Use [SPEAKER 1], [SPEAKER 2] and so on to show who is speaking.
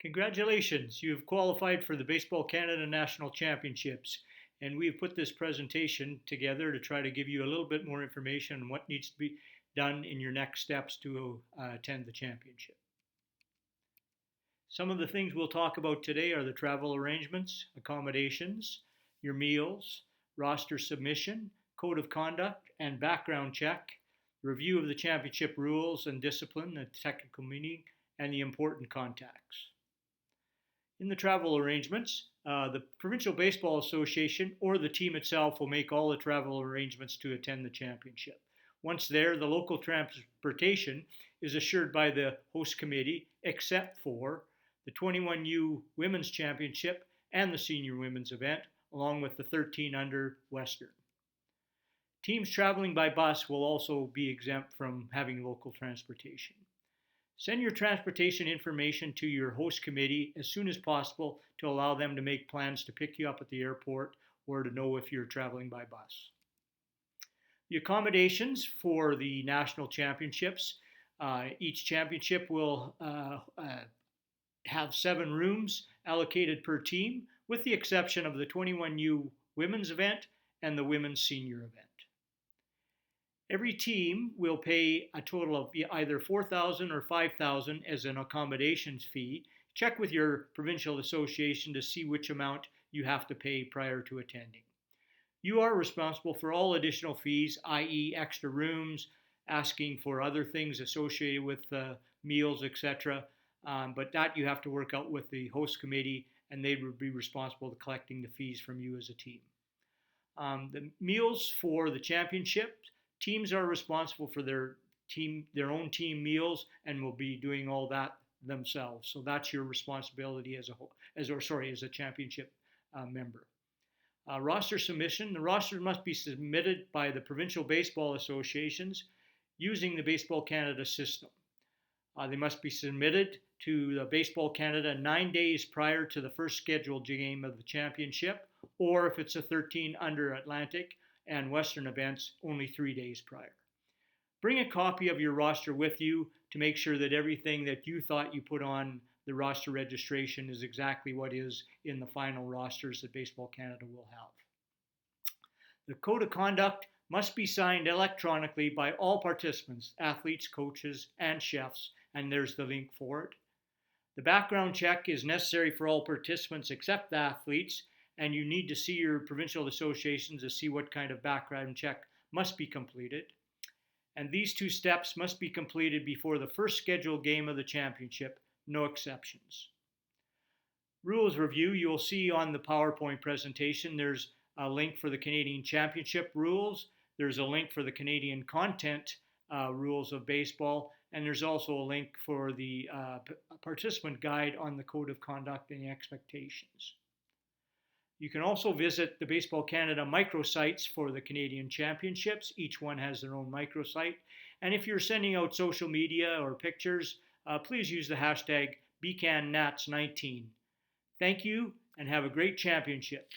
[SPEAKER 1] Congratulations, you've qualified for the Baseball Canada National Championships. And we've put this presentation together to try to give you a little bit more information on what needs to be done in your next steps to attend the championship. Some of the things we'll talk about today are the travel arrangements, accommodations, your meals, roster submission, code of conduct and background check, review of the championship rules and discipline, the technical meeting, and the important contacts. In the travel arrangements, the Provincial Baseball Association or the team itself will make all the travel arrangements to attend the championship. Once there, the local transportation is assured by the host committee, except for the 21U Women's Championship and the Senior Women's event, along with the 13 under Western. Teams traveling by bus will also be exempt from having local transportation. Send your transportation information to your host committee as soon as possible to allow them to make plans to pick you up at the airport or to know if you're traveling by bus. The accommodations for the national championships, each championship will have 7 rooms allocated per team, with the exception of the 21U women's event and the women's senior event. Every team will pay a total of either $4,000 or $5,000 as an accommodations fee. Check with your provincial association to see which amount you have to pay prior to attending. You are responsible for all additional fees, i.e. extra rooms, asking for other things associated with meals, etc. But that you have to work out with the host committee, and they would be responsible for collecting the fees from you as a team. The meals for the championship, teams are responsible for their own team meals and will be doing all that themselves. So that's your responsibility as a championship member. Roster submission. The roster must be submitted by the provincial baseball associations using the Baseball Canada system. They must be submitted to the Baseball Canada 9 days prior to the first scheduled game of the championship, or if it's a 13 under Atlantic and Western events, only 3 days prior. Bring a copy of your roster with you to make sure that everything that you thought you put on the roster registration is exactly what is in the final rosters that Baseball Canada will have. The code of conduct must be signed electronically by all participants, athletes, coaches, and chefs, and there's the link for it. The background check is necessary for all participants except the athletes, and you need to see your provincial associations to see what kind of background check must be completed. And these 2 steps must be completed before the first scheduled game of the championship, no exceptions. Rules review, you'll see on the PowerPoint presentation, there's a link for the Canadian Championship rules, there's a link for the Canadian content rules of baseball, and there's also a link for the participant guide on the code of conduct and the expectations. You can also visit the Baseball Canada microsites for the Canadian Championships. Each one has their own microsite. And if you're sending out social media or pictures, please use the hashtag BCANNats19. Thank you and have a great championship.